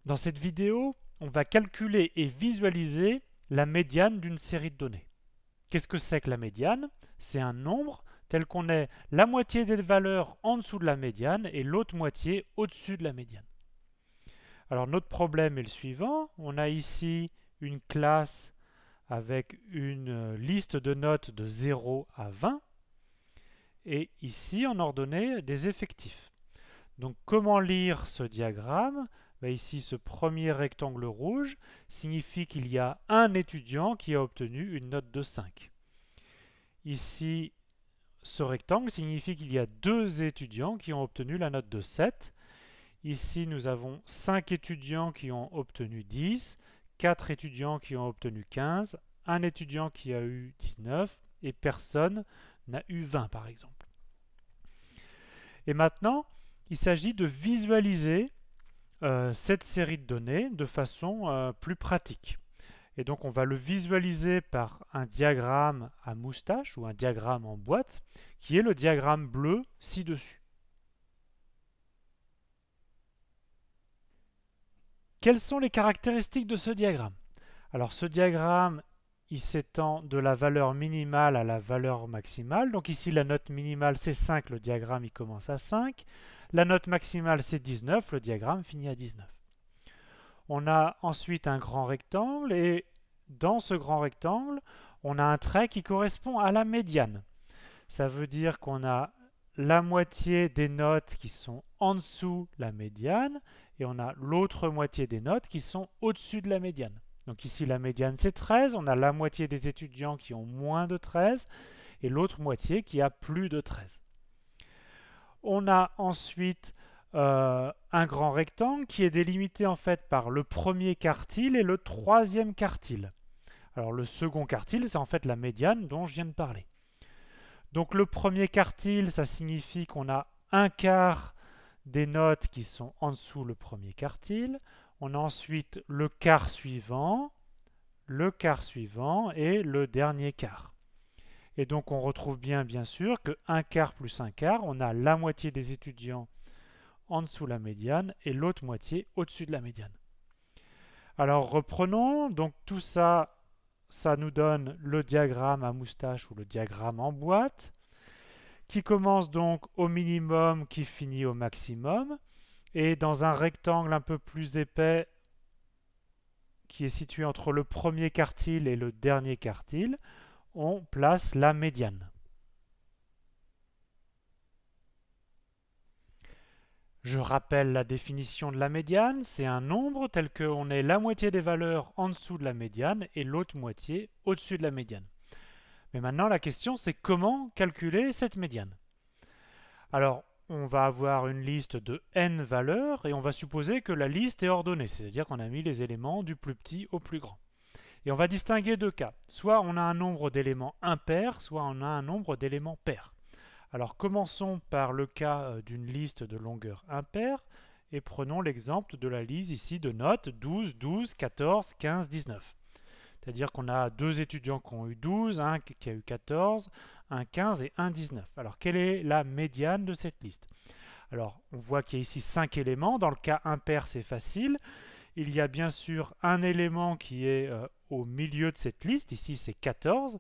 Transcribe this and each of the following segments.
Dans cette vidéo, on va calculer et visualiser la médiane d'une série de données. Qu'est-ce que c'est que la médiane? C'est un nombre tel qu'on ait la moitié des valeurs en dessous de la médiane et l'autre moitié au-dessus de la médiane. Alors notre problème est le suivant. On a ici une classe avec une liste de notes de 0 à 20 et ici en ordonnée des effectifs. Donc comment lire ce diagramme? Ici, ce premier rectangle rouge signifie qu'il y a un étudiant qui a obtenu une note de 5. Ici, ce rectangle signifie qu'il y a deux étudiants qui ont obtenu la note de 7. Ici, nous avons 5 étudiants qui ont obtenu 10, 4 étudiants qui ont obtenu 15, un étudiant qui a eu 19 et personne n'a eu 20 par exemple. Et maintenant, il s'agit de visualiser cette série de données de façon plus pratique. Et donc on va le visualiser par un diagramme à moustache ou un diagramme en boîte qui est le diagramme bleu ci-dessus. Quelles sont les caractéristiques de ce diagramme? Alors ce diagramme, il s'étend de la valeur minimale à la valeur maximale. Donc ici la note minimale c'est 5, le diagramme il commence à 5. La note maximale c'est 19, le diagramme finit à 19. On a ensuite un grand rectangle et dans ce grand rectangle, on a un trait qui correspond à la médiane. Ça veut dire qu'on a la moitié des notes qui sont en dessous de la médiane et on a l'autre moitié des notes qui sont au-dessus de la médiane. Donc ici la médiane c'est 13, on a la moitié des étudiants qui ont moins de 13 et l'autre moitié qui a plus de 13. On a ensuite un grand rectangle qui est délimité en fait par le premier quartile et le troisième quartile. Alors le second quartile, c'est en fait la médiane dont je viens de parler. Donc le premier quartile, ça signifie qu'on a un quart des notes qui sont en dessous le premier quartile. On a ensuite le quart suivant et le dernier quart. Et donc on retrouve bien sûr que un quart plus un quart, on a la moitié des étudiants en dessous de la médiane et l'autre moitié au-dessus de la médiane. Alors reprenons, donc tout ça, ça nous donne le diagramme à moustache ou le diagramme en boîte, qui commence donc au minimum, qui finit au maximum, et dans un rectangle un peu plus épais, qui est situé entre le premier quartile et le dernier quartile, on place la médiane. Je rappelle la définition de la médiane, c'est un nombre tel qu'on ait la moitié des valeurs en dessous de la médiane et l'autre moitié au-dessus de la médiane. Mais maintenant la question c'est comment calculer cette médiane? Alors on va avoir une liste de n valeurs et on va supposer que la liste est ordonnée, c'est-à-dire qu'on a mis les éléments du plus petit au plus grand. Et on va distinguer deux cas, soit on a un nombre d'éléments impairs, soit on a un nombre d'éléments pairs. Alors commençons par le cas d'une liste de longueur impaire et prenons l'exemple de la liste ici de notes 12, 12, 14, 15, 19. C'est-à-dire qu'on a deux étudiants qui ont eu 12, un qui a eu 14, un 15 et un 19. Alors quelle est la médiane de cette liste? Alors on voit qu'il y a ici 5 éléments. Dans le cas impair c'est facile. Il y a bien sûr un élément qui est au milieu de cette liste. Ici c'est 14.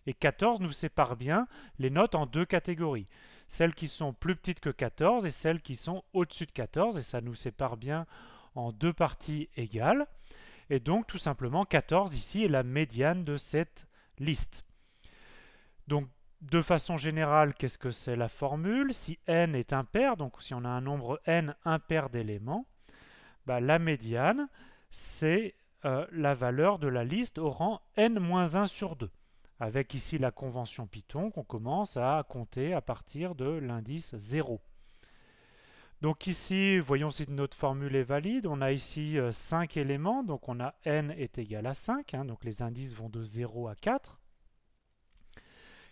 Et 14 nous sépare bien les notes en deux catégories. Celles qui sont plus petites que 14 et celles qui sont au-dessus de 14. Et ça nous sépare bien en deux parties égales. Et donc tout simplement 14 ici est la médiane de cette liste. Donc de façon générale, qu'est-ce que c'est la formule? Si n est impair, donc si on a un nombre n impair d'éléments, la médiane c'est la valeur de la liste au rang n-1 sur 2. Avec ici la convention Python qu'on commence à compter à partir de l'indice 0. Donc ici, voyons si notre formule est valide. On a ici 5 éléments, donc on a n est égal à 5, donc les indices vont de 0 à 4.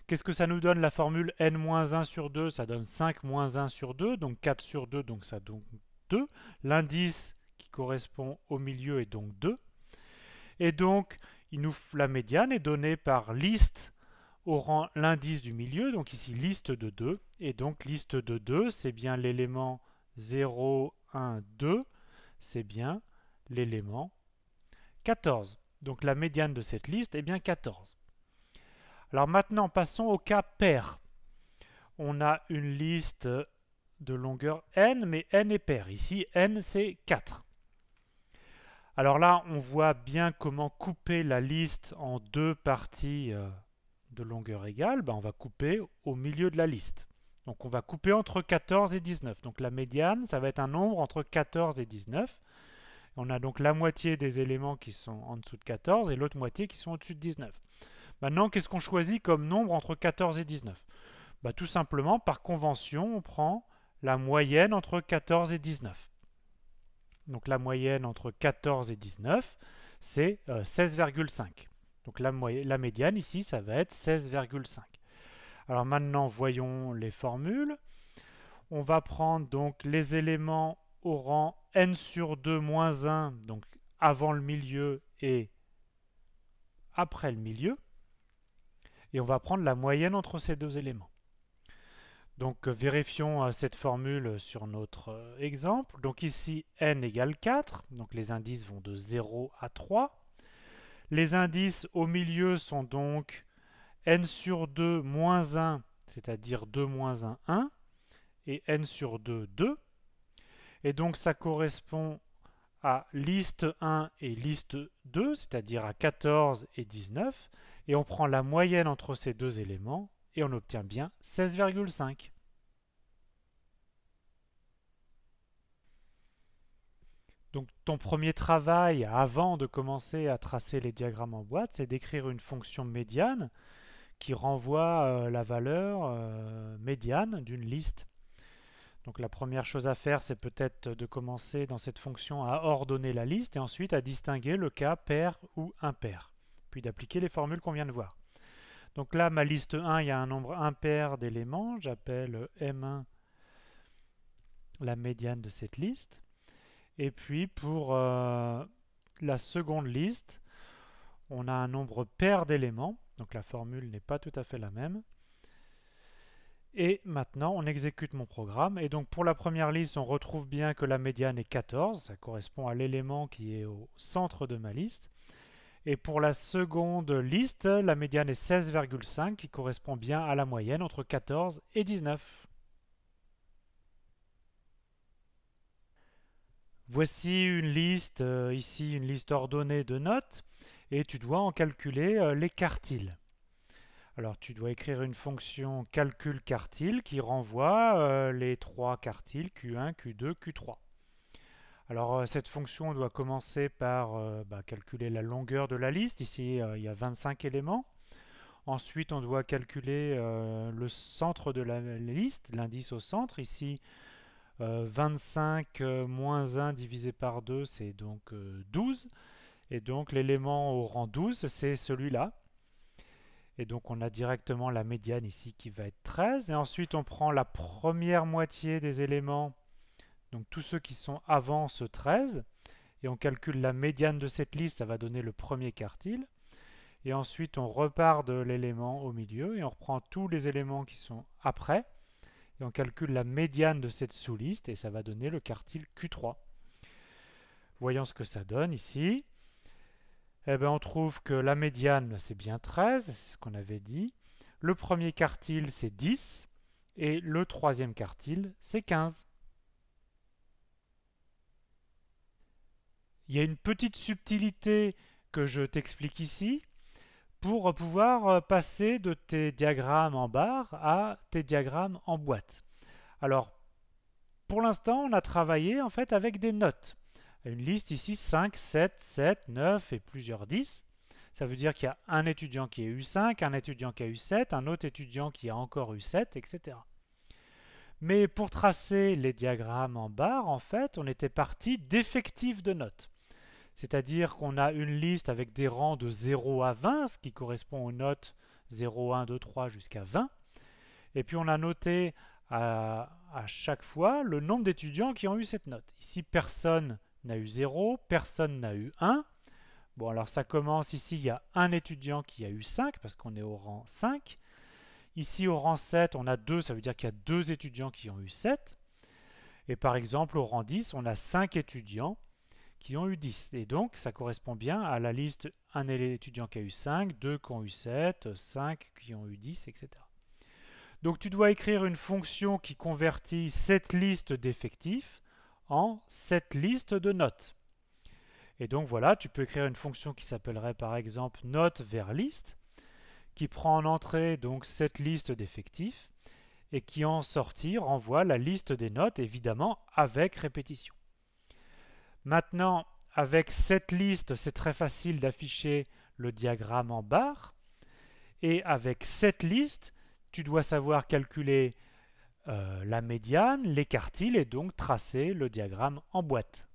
Qu'est-ce que ça nous donne la formule n-1 sur 2? Ça donne 5 moins 1 sur 2, donc 4 sur 2, donc ça donne 2. L'indice qui correspond au milieu est donc 2. Et donc, la médiane est donnée par liste au rang l'indice du milieu, donc ici liste de 2. Et donc liste de 2, c'est bien l'élément 0, 1, 2, c'est bien l'élément 14. Donc la médiane de cette liste est bien 14. Alors maintenant, passons au cas pair. On a une liste de longueur n, mais n est pair. Ici, n, c'est 4. Alors là, on voit bien comment couper la liste en deux parties de longueur égale. On va couper au milieu de la liste. Donc on va couper entre 14 et 19. Donc la médiane, ça va être un nombre entre 14 et 19. On a donc la moitié des éléments qui sont en dessous de 14 et l'autre moitié qui sont au-dessus de 19. Maintenant, qu'est-ce qu'on choisit comme nombre entre 14 et 19? Tout simplement, par convention, on prend la moyenne entre 14 et 19. Donc la moyenne entre 14 et 19, c'est 16,5. Donc la médiane ici, ça va être 16,5. Alors maintenant, voyons les formules. On va prendre donc les éléments au rang n sur 2 moins 1, donc avant le milieu et après le milieu. Et on va prendre la moyenne entre ces deux éléments. Donc vérifions cette formule sur notre exemple. Donc ici n égale 4, donc les indices vont de 0 à 3. Les indices au milieu sont donc n sur 2 moins 1, c'est-à-dire 2 moins 1, 1, et n sur 2, 2. Et donc ça correspond à liste 1 et liste 2, c'est-à-dire à 14 et 19. Et on prend la moyenne entre ces deux éléments et on obtient bien 16,5. Donc ton premier travail avant de commencer à tracer les diagrammes en boîte, c'est d'écrire une fonction médiane qui renvoie la valeur médiane d'une liste. Donc la première chose à faire, c'est peut-être de commencer dans cette fonction à ordonner la liste et ensuite à distinguer le cas pair ou impair, puis d'appliquer les formules qu'on vient de voir. Donc là, ma liste 1, il y a un nombre impair d'éléments, j'appelle M1 la médiane de cette liste. Et puis pour la seconde liste, on a un nombre pair d'éléments, donc la formule n'est pas tout à fait la même. Et maintenant, on exécute mon programme. Et donc pour la première liste, on retrouve bien que la médiane est 14, ça correspond à l'élément qui est au centre de ma liste. Et pour la seconde liste, la médiane est 16,5 qui correspond bien à la moyenne entre 14 et 19. Voici une liste, ici une liste ordonnée de notes, et tu dois en calculer les quartiles. Alors tu dois écrire une fonction calcul quartile qui renvoie les trois quartiles Q1, Q2, Q3. Alors cette fonction doit commencer par calculer la longueur de la liste. Ici il y a 25 éléments. Ensuite on doit calculer le centre de la liste, l'indice au centre. Ici 25 moins 1 divisé par 2, c'est donc 12. Et donc l'élément au rang 12, c'est celui-là. Et donc on a directement la médiane ici qui va être 13. Et ensuite on prend la première moitié des éléments, donc tous ceux qui sont avant ce 13. Et on calcule la médiane de cette liste, ça va donner le premier quartile. Et ensuite on repart de l'élément au milieu et on reprend tous les éléments qui sont après. Et on calcule la médiane de cette sous-liste et ça va donner le quartile Q3. Voyons ce que ça donne ici. Eh bien, on trouve que la médiane, c'est bien 13, c'est ce qu'on avait dit. Le premier quartile, c'est 10. Et le troisième quartile, c'est 15. Il y a une petite subtilité que je t'explique ici pour pouvoir passer de tes diagrammes en barre à tes diagrammes en boîte. Alors, pour l'instant, on a travaillé en fait avec des notes. Une liste ici 5, 7, 7, 9 et plusieurs 10. Ça veut dire qu'il y a un étudiant qui a eu 5, un étudiant qui a eu 7, un autre étudiant qui a encore eu 7, etc. Mais pour tracer les diagrammes en barre, en fait, on était parti d'effectifs de notes. C'est-à-dire qu'on a une liste avec des rangs de 0 à 20, ce qui correspond aux notes 0, 1, 2, 3 jusqu'à 20. Et puis on a noté à chaque fois le nombre d'étudiants qui ont eu cette note. Ici, personne n'a eu 0, personne n'a eu 1. Bon, alors ça commence ici, il y a un étudiant qui a eu 5, parce qu'on est au rang 5. Ici, au rang 7, on a 2, ça veut dire qu'il y a 2 étudiants qui ont eu 7. Et par exemple, au rang 10, on a 5 étudiants qui ont eu 10. Et donc, ça correspond bien à la liste un étudiant qui a eu 5, 2 qui ont eu 7, 5 qui ont eu 10, etc. Donc, tu dois écrire une fonction qui convertit cette liste d'effectifs en cette liste de notes. Et donc, voilà, tu peux écrire une fonction qui s'appellerait par exemple note vers liste, qui prend en entrée donc cette liste d'effectifs et qui en sortie renvoie la liste des notes, évidemment avec répétition. Maintenant, avec cette liste, c'est très facile d'afficher le diagramme en barre. Et avec cette liste, tu dois savoir calculer la médiane, les quartiles et donc tracer le diagramme en boîte.